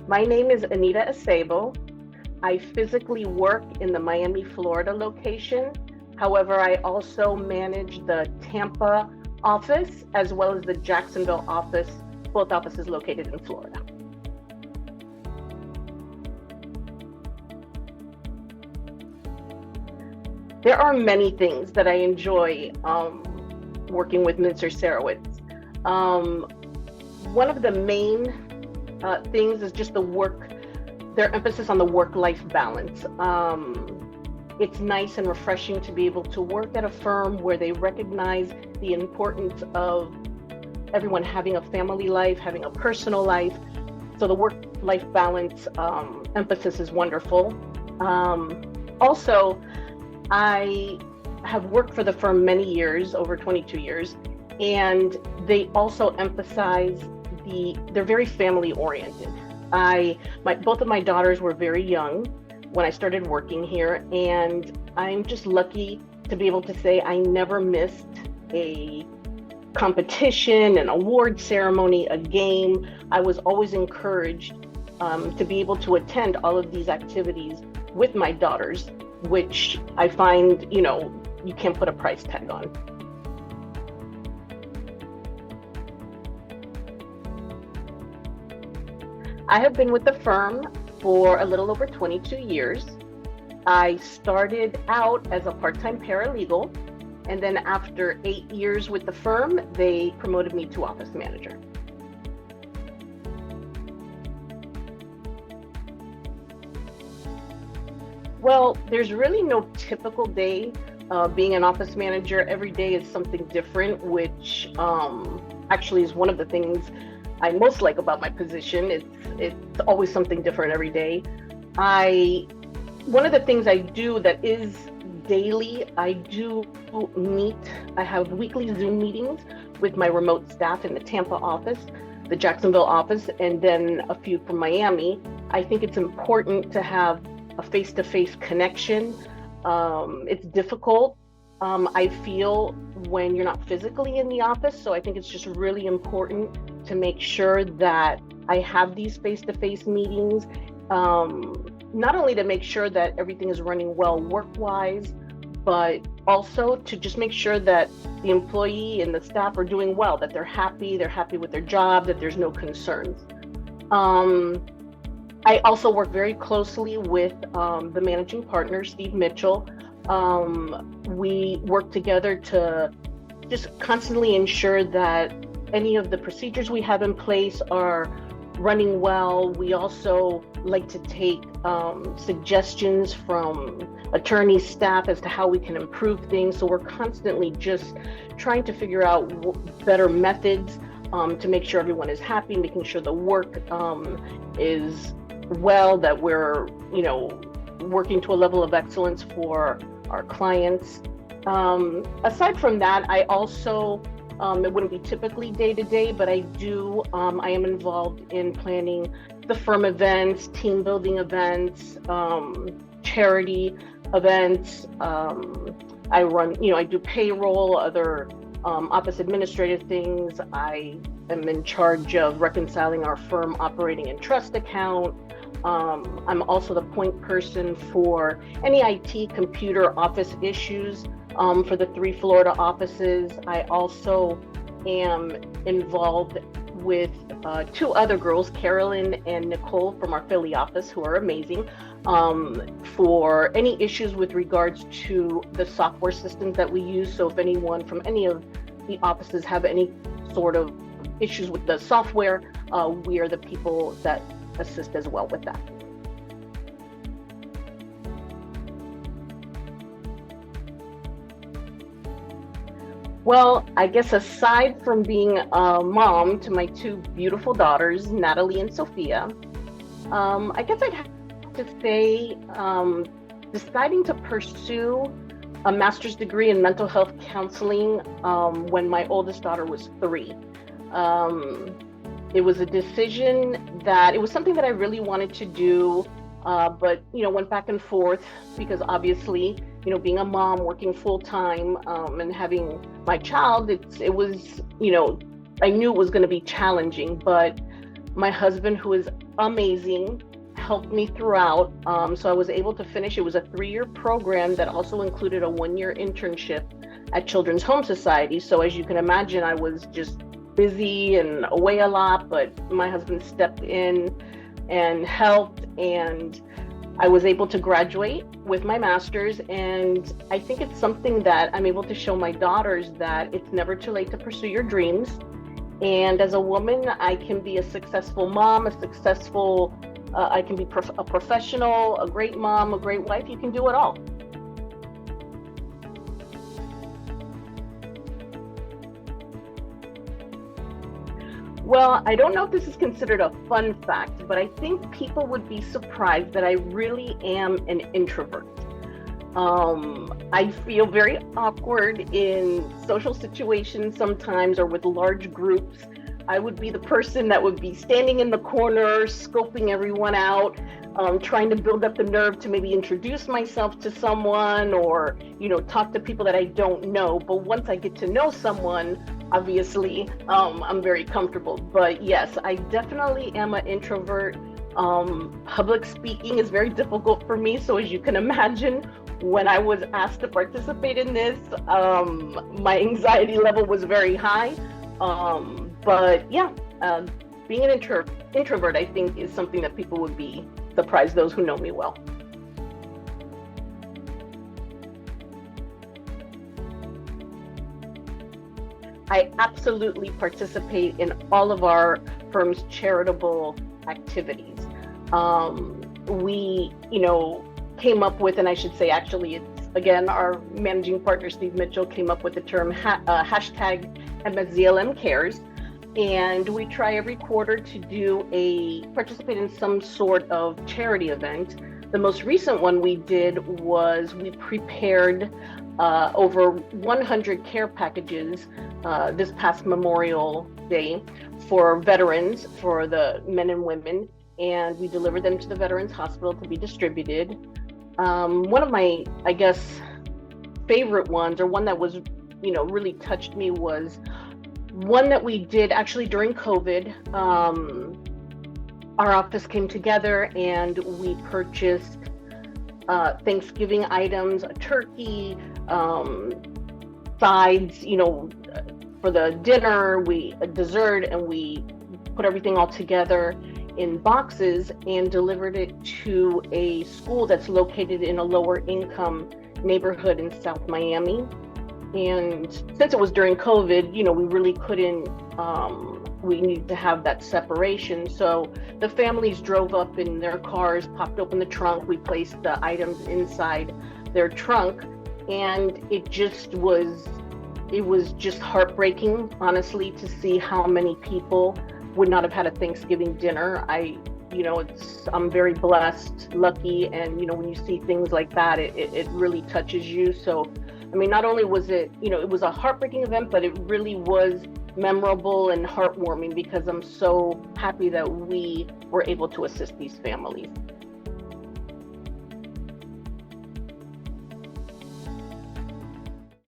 My name is Anita Acebo. I physically work in the Miami, Florida location. However, I also manage the Tampa office as well as the Jacksonville office, both offices located in Florida. There are many things that I enjoy working with Mr. Sarowitz. Um, One of the main things is just their emphasis on the work-life balance. It's nice and refreshing to be able to work at a firm where they recognize the importance of everyone having a family life, having a personal life. So the work-life balance emphasis is wonderful. Also, I have worked for the firm many years, over 22 years, and they also emphasize they're very family oriented. Both of my daughters were very young when I started working here, and I'm just lucky to be able to say I never missed a competition, an award ceremony, a game. I was always encouraged to be able to attend all of these activities with my daughters, which I find, you can't put a price tag on. I have been with the firm for a little over 22 years. I started out as a part-time paralegal, and then after 8 years with the firm, they promoted me to office manager. Well, there's really no typical day being an office manager. Every day is something different, which actually is one of the things I most like about my position. It's always something different every day. One of the things I do that is daily, I have weekly Zoom meetings with my remote staff in the Tampa office, the Jacksonville office, and then a few from Miami. I think it's important to have a face-to-face connection. It's difficult, I feel, when you're not physically in the office. So I think it's just really important to make sure that I have these face-to-face meetings, not only to make sure that everything is running well work-wise, but also to just make sure that the employee and the staff are doing well, that they're happy with their job, that there's no concerns. I also work very closely with the managing partner, Steve Mitchell. We work together to just constantly ensure that any of the procedures we have in place are running well. We also like to take suggestions from attorney staff as to how we can improve things. So we're constantly just trying to figure out better methods to make sure everyone is happy, making sure the work is well, that we're, working to a level of excellence for our clients. Aside from that, I also, it wouldn't be typically day to day, but I am involved in planning the firm events, team building events, charity events. I do payroll, other office administrative things. I am in charge of reconciling our firm operating and trust account. I'm also the point person for any IT computer office issues for the 3 Florida offices. I also am involved with 2 other girls, Carolyn and Nicole from our Philly office, who are amazing, for any issues with regards to the software systems that we use. So if anyone from any of the offices have any sort of issues with the software, we are the people that assist as well with that. Well, I guess aside from being a mom to my 2 beautiful daughters, Natalie and Sophia, I guess I'd have to say deciding to pursue a master's degree in mental health counseling when my oldest daughter was 3. It was a decision that it was something that I really wanted to do, but went back and forth because obviously, being a mom, working full time, and having my child, it was, I knew it was going to be challenging, but My husband, who is amazing, helped me throughout. So I was able to finish. It was a 3-year program that also included a 1-year internship at Children's Home Society. So as you can imagine, I was just busy and away a lot, but my husband stepped in and helped, and I was able to graduate with my master's. And I think it's something that I'm able to show my daughters, that it's never too late to pursue your dreams. And as a woman, I can be a successful mom, I can be a professional, a great mom, a great wife. You can do it all. Well, I don't know if this is considered a fun fact, but I think people would be surprised that I really am an introvert. I feel very awkward in social situations sometimes, or with large groups. I would be the person that would be standing in the corner, scoping everyone out, trying to build up the nerve to maybe introduce myself to someone, or, talk to people that I don't know. But once I get to know someone, obviously, I'm very comfortable. But yes, I definitely am an introvert. Public speaking is very difficult for me. So as you can imagine, when I was asked to participate in this, my anxiety level was very high. But yeah, being an introvert, I think, is something that people would be surprised, those who know me well. I absolutely participate in all of our firm's charitable activities. We, came up with, and I should say, actually, it's again, our managing partner, Steve Mitchell, came up with the term hashtag MSZL&M cares. And we try every quarter to participate in some sort of charity event. The most recent one we did was we prepared over 100 care packages this past Memorial Day for veterans, for the men and women, and we delivered them to the Veterans Hospital to be distributed. One of my, I guess, favorite ones, or one that was, really touched me, was one that we did actually during COVID. Our office came together and we purchased Thanksgiving items, a turkey, sides, for the dinner, a dessert, and we put everything all together in boxes and delivered it to a school that's located in a lower income neighborhood in South Miami. And since it was during COVID, we really couldn't, we needed to have that separation. So the families drove up in their cars, popped open the trunk, we placed the items inside their trunk, and it was just heartbreaking, honestly, to see how many people would not have had a Thanksgiving dinner. I'm very blessed, lucky, and when you see things like that, it really touches you. So not only was it, it was a heartbreaking event, but it really was memorable and heartwarming, because I'm so happy that we were able to assist these families.